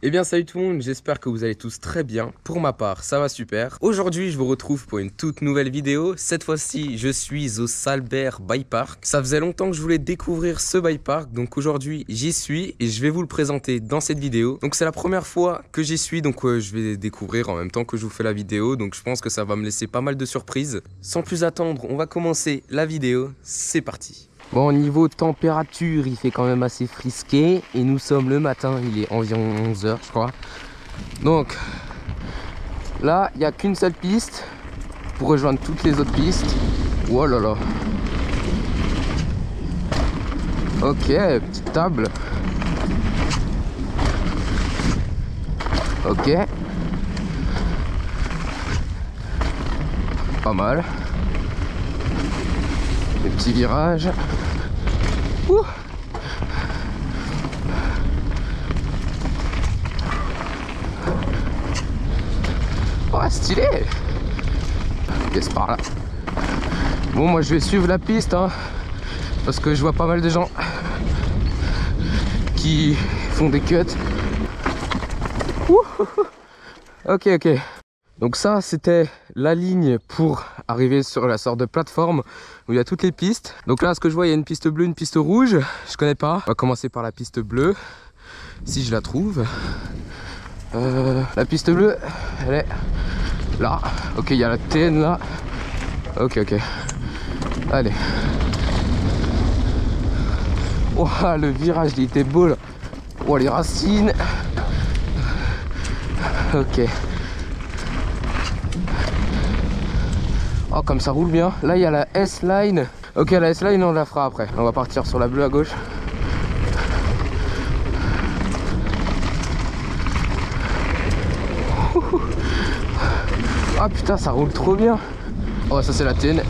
Eh bien salut tout le monde, j'espère que vous allez tous très bien. Pour ma part, ça va super. Aujourd'hui, je vous retrouve pour une toute nouvelle vidéo. Cette fois-ci, je suis au Salbert Bike Park. Ça faisait longtemps que je voulais découvrir ce bike park, donc aujourd'hui, j'y suis et je vais vous le présenter dans cette vidéo. Donc c'est la première fois que j'y suis, donc je vais découvrir en même temps que je vous fais la vidéo. Donc je pense que ça va me laisser pas mal de surprises. Sans plus attendre, on va commencer la vidéo. C'est parti. Bon, niveau température, il fait quand même assez frisqué et nous sommes le matin, il est environ 11 h je crois. Donc là, il n'y a qu'une seule piste pour rejoindre toutes les autres pistes. Oh là là. Ok, petite table. Ok. Pas mal. Les petits virages. Ouh. Oh, stylé. Ok, c'est par là. Bon, moi je vais suivre la piste hein, parce que je vois pas mal de gens qui font des cuts. Ouh. Ok, ok. Donc ça, c'était la ligne pour arriver sur la sorte de plateforme où il y a toutes les pistes. Donc là, ce que je vois, il y a une piste bleue, une piste rouge. Je connais pas. On va commencer par la piste bleue, si je la trouve. La piste bleue, elle est là. Ok, il y a la TN là. Ok, ok. Allez. Oh, le virage, il était beau là. Oh, les racines. Ok. Oh, comme ça roule bien. Là, il y a la S-Line. Ok, la S-Line, on la fera après. On va partir sur la bleue à gauche. Ah putain, ça roule trop bien. Oh, ça c'est la TN.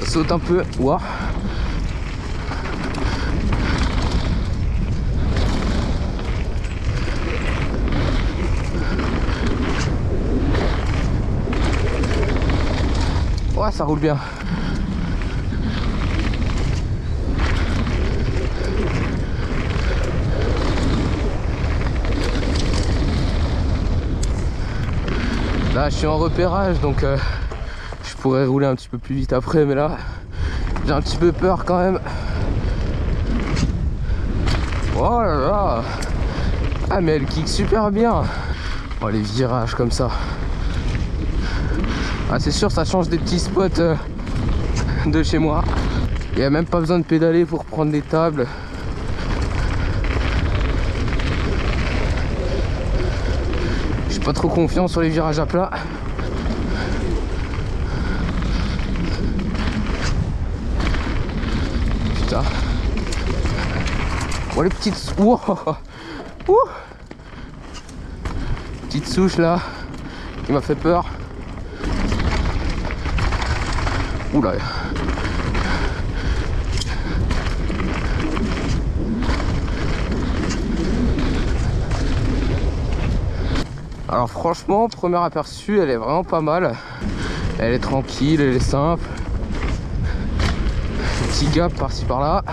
Ça saute un peu. Wow. Ouais, ça roule bien. Là, je suis en repérage, donc je pourrais rouler un petit peu plus vite après, mais là, j'ai un petit peu peur quand même. Oh là là. Ah, mais elle kick super bien. Oh, les virages comme ça. Ah, c'est sûr, ça change des petits spots de chez moi. Il n'y a même pas besoin de pédaler pour prendre des tables. Je suis pas trop confiant sur les virages à plat. Putain. Oh, les petites... Wow. Petite souche là qui m'a fait peur. Oula. Alors franchement, premier aperçu, elle est vraiment pas mal. Elle est tranquille, elle est simple. Petit gap par-ci par-là.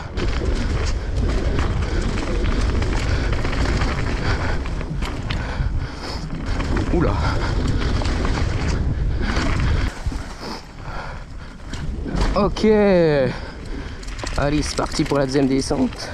Oula. Ok. Allez, c'est parti pour la deuxième descente.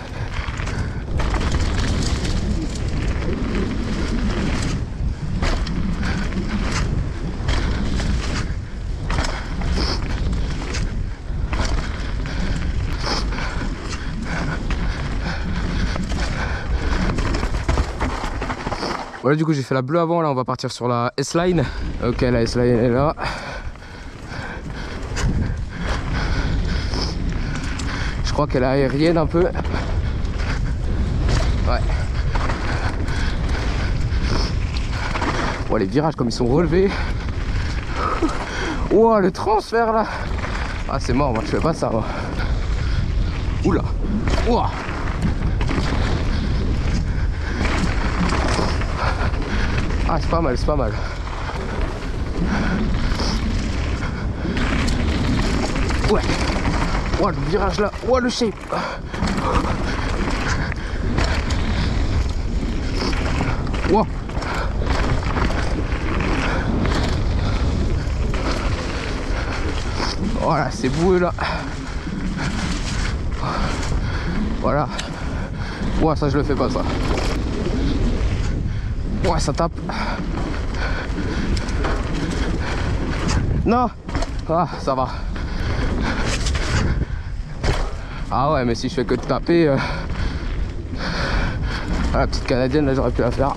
Voilà, du coup j'ai fait la bleue avant, là on va partir sur la S-Line. Ok, la S-Line est là. Je crois qu'elle est aérienne un peu. Ouais. Oh, les virages comme ils sont relevés. Oh, le transfert là. Ah, c'est mort, moi je fais pas ça moi. Oula. Ouah. Ah, c'est pas mal, c'est pas mal. Ouais. Oh le virage là, oh le shape. Wow. Voilà, c'est boueux là. Voilà. Ouais, ça je le fais pas ça. Ouais, ça tape. Non. Ah, ça va. Ah ouais, mais si je fais que de taper, la petite canadienne là, j'aurais pu la faire.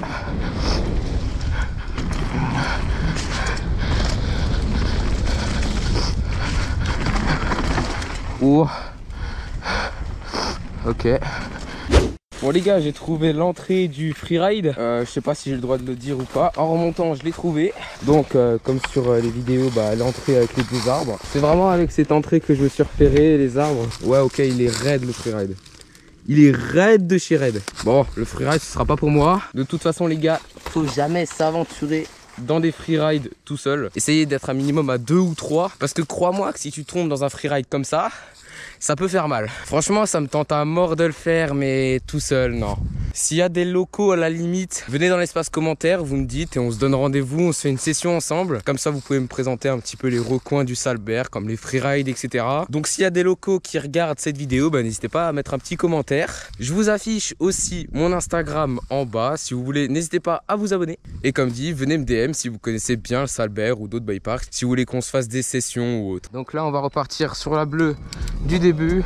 Ouh. Ok. Bon les gars, j'ai trouvé l'entrée du freeride. Je sais pas si j'ai le droit de le dire ou pas. En remontant, je l'ai trouvé. Donc comme sur les vidéos, l'entrée avec les deux arbres. C'est vraiment avec cette entrée que je me suis repéré, les arbres. Ouais ok, il est raide le freeride. Il est raide de chez raide. Bon, le freeride ce sera pas pour moi. De toute façon les gars, faut jamais s'aventurer dans des freerides tout seul. Essayez d'être un minimum à 2 ou 3. Parce que crois-moi que si tu tombes dans un freeride comme ça peut faire mal. Franchement, ça me tente à mort de le faire, mais tout seul, non. S'il y a des locaux à la limite, venez dans l'espace commentaire, vous me dites et on se donne rendez-vous, on se fait une session ensemble. Comme ça, vous pouvez me présenter un petit peu les recoins du Salbert, comme les freerides, etc. Donc s'il y a des locaux qui regardent cette vidéo, n'hésitez pas à mettre un petit commentaire. Je vous affiche aussi mon Instagram en bas. Si vous voulez, n'hésitez pas à vous abonner. Et comme dit, venez me DM si vous connaissez bien le Salbert ou d'autres bike parks, si vous voulez qu'on se fasse des sessions ou autre. Donc là, on va repartir sur la bleue du début.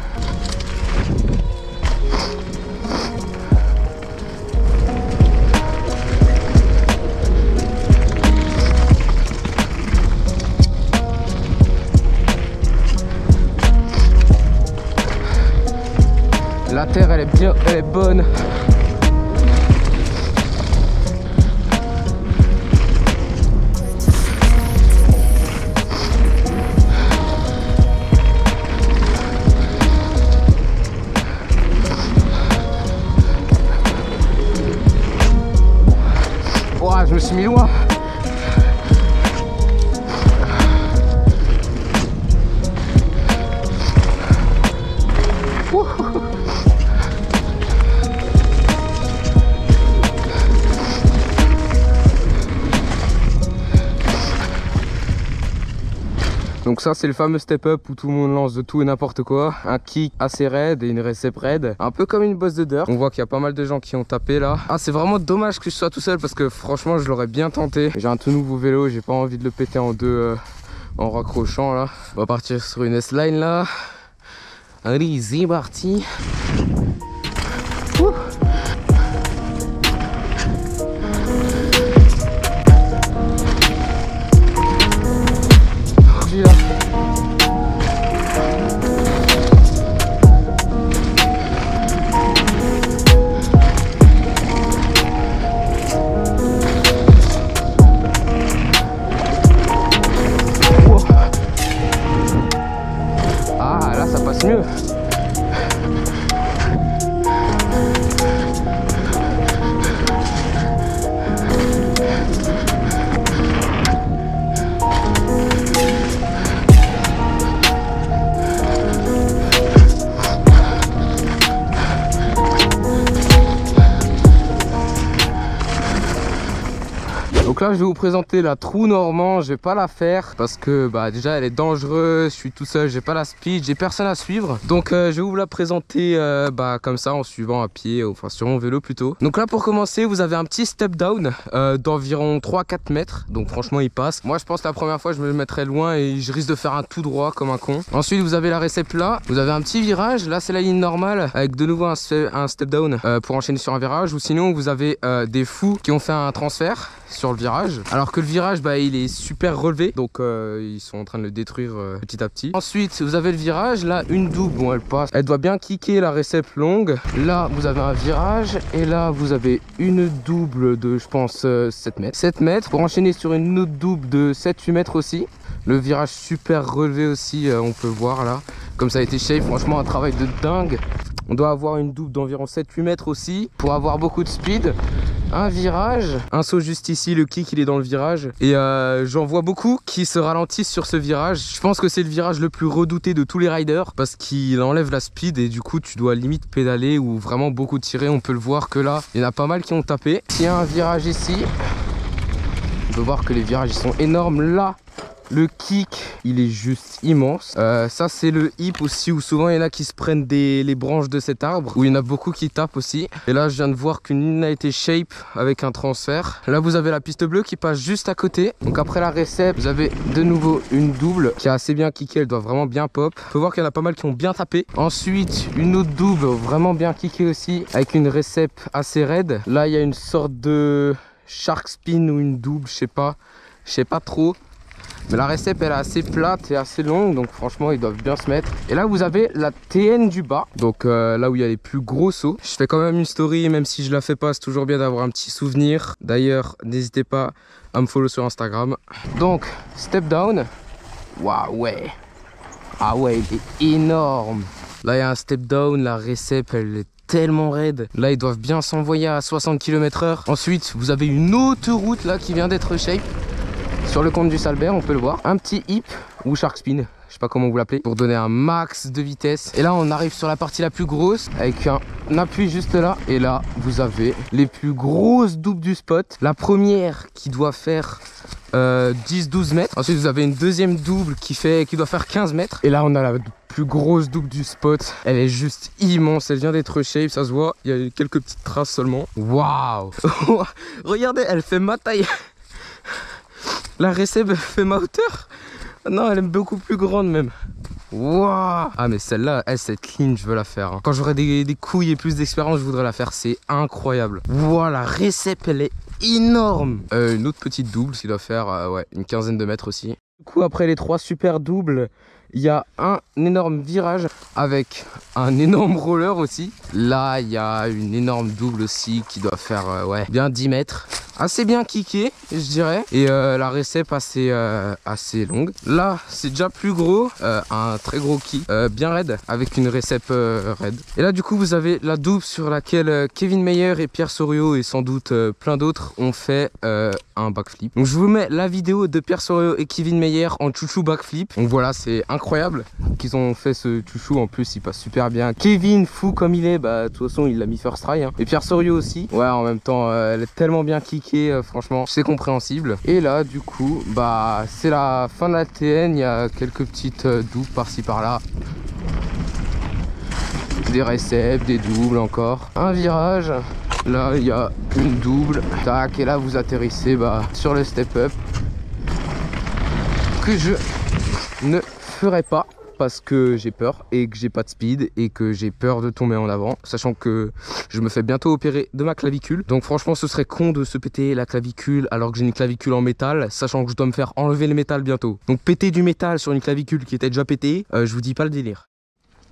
La terre elle est bien, elle est bonne. Ouah, je me suis mis loin. Donc ça c'est le fameux step up où tout le monde lance de tout et n'importe quoi. Un kick assez raide et une récep raide. Un peu comme une bosse de dirt. On voit qu'il y a pas mal de gens qui ont tapé là. Ah, c'est vraiment dommage que je sois tout seul parce que franchement je l'aurais bien tenté. J'ai un tout nouveau vélo, j'ai pas envie de le péter en deux en raccrochant là. On va partir sur une S-Line là. Allez, c'est parti. Ouh. Là. Oh. Ah là ça passe mieux. Donc là je vais vous présenter la trou normand. Je vais pas la faire parce que déjà elle est dangereuse, je suis tout seul, j'ai pas la speed, j'ai personne à suivre. Donc je vais vous la présenter comme ça en suivant à pied, enfin sur mon vélo plutôt. Donc là pour commencer vous avez un petit step down d'environ 3-4 mètres. Donc franchement il passe. Moi je pense que la première fois je me mettrai loin et je risque de faire un tout droit comme un con. Ensuite vous avez la récep là, vous avez un petit virage, là c'est la ligne normale avec de nouveau un step down pour enchaîner sur un virage. Ou sinon vous avez des fous qui ont fait un transfert sur le virage, alors que le virage il est super relevé, donc ils sont en train de le détruire petit à petit. Ensuite vous avez le virage, là une double, bon elle passe, elle doit bien kicker la récep longue. Là vous avez un virage et là vous avez une double de je pense 7 mètres pour enchaîner sur une autre double de 7-8 mètres aussi. Le virage super relevé aussi, on peut voir là comme ça a été shape, franchement un travail de dingue. On doit avoir une double d'environ 7-8 mètres aussi pour avoir beaucoup de speed. un virage, un saut juste ici, le kick il est dans le virage. Et j'en vois beaucoup qui se ralentissent sur ce virage. Je pense que c'est le virage le plus redouté de tous les riders parce qu'il enlève la speed et du coup tu dois limite pédaler ou vraiment beaucoup tirer. On peut le voir que là, il y en a pas mal qui ont tapé. Il y a un virage ici. On peut voir que les virages ils sont énormes là. Le kick, il est juste immense. Ça, c'est le hip aussi, où souvent il y en a qui se prennent les branches de cet arbre, où il y en a beaucoup qui tapent aussi. Et là, je viens de voir qu'une ligne a été shape avec un transfert. Là, vous avez la piste bleue qui passe juste à côté. Donc après la recep, vous avez de nouveau une double qui a assez bien kické. Elle doit vraiment bien pop. On peut voir qu'il y en a pas mal qui ont bien tapé. Ensuite, une autre double vraiment bien kické aussi, avec une recep assez raide. Là, il y a une sorte de shark spin ou une double, je sais pas trop. Mais la recep elle est assez plate et assez longue, donc franchement ils doivent bien se mettre. Et là vous avez la TN du bas, donc là où il y a les plus gros sauts. Je fais quand même une story, même si je la fais pas, c'est toujours bien d'avoir un petit souvenir. D'ailleurs n'hésitez pas à me follow sur Instagram. Donc step down, waouh ouais, ah ouais il est énorme. Là il y a un step down, la recep elle est tellement raide. Là ils doivent bien s'envoyer à 60 km/h. Ensuite vous avez une autoroute là qui vient d'être shape. Sur le compte du Salbert, on peut le voir. Un petit hip ou shark spin, je sais pas comment vous l'appelez, pour donner un max de vitesse. Et là, on arrive sur la partie la plus grosse avec un appui juste là. Et là, vous avez les plus grosses doubles du spot. La première qui doit faire 10-12 mètres. Ensuite, vous avez une deuxième double qui doit faire 15 mètres. Et là, on a la plus grosse double du spot. Elle est juste immense. Elle vient d'être shape, ça se voit. Il y a quelques petites traces seulement. Waouh! Regardez, elle fait ma taille. La recep fait ma hauteur. Non, elle est beaucoup plus grande même. Waouh. Ah mais celle-là, cette ligne, je veux la faire. Quand j'aurai des couilles et plus d'expérience, je voudrais la faire. C'est incroyable. Voilà, la recep, elle est énorme. Une autre petite double, qui doit faire ouais, une quinzaine de mètres aussi. Du coup, après les 3 super doubles, il y a un énorme virage avec un énorme roller aussi. Là, il y a une énorme double aussi qui doit faire ouais, bien 10 mètres. Assez bien kické, je dirais. Et la recep assez longue. Là, c'est déjà plus gros. Un très gros kick, bien raide, avec une recep raide. Et là, du coup, vous avez la double sur laquelle Kevin Mayer et Pierre Soriot et sans doute plein d'autres ont fait un backflip. Donc, je vous mets la vidéo de Pierre Soriot et Kevin Mayer en chouchou backflip. Donc voilà, c'est incroyable qu'ils ont fait ce chouchou. En plus, il passe super bien. Kevin, fou comme il est, bah de toute façon, il l'a mis first try. Hein. Et Pierre Soriot aussi. Ouais, en même temps, elle est tellement bien kickée. Franchement c'est compréhensible. Et là du coup bah c'est la fin de la TN. Il y a quelques petites doubles par-ci par-là, des receps, des doubles encore, un virage. Là il y a une double, tac, et là vous atterrissez bah, sur le step up que je ne ferai pas parce que j'ai peur et que j'ai pas de speed et que j'ai peur de tomber en avant, sachant que je me fais bientôt opérer de ma clavicule. Donc franchement ce serait con de se péter la clavicule alors que j'ai une clavicule en métal, sachant que je dois me faire enlever le métal bientôt. Donc péter du métal sur une clavicule qui était déjà pétée, je vous dis pas le délire.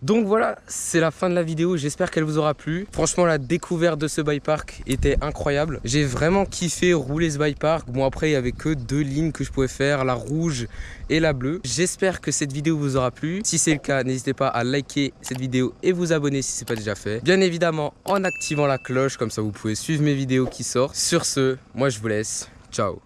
Donc voilà, c'est la fin de la vidéo, j'espère qu'elle vous aura plu. Franchement la découverte de ce bike park était incroyable. J'ai vraiment kiffé rouler ce bike park. Bon après il n'y avait que 2 lignes que je pouvais faire, la rouge et la bleue. J'espère que cette vidéo vous aura plu. Si c'est le cas, n'hésitez pas à liker cette vidéo et vous abonner si ce n'est pas déjà fait. Bien évidemment en activant la cloche, comme ça vous pouvez suivre mes vidéos qui sortent. Sur ce, moi je vous laisse, ciao.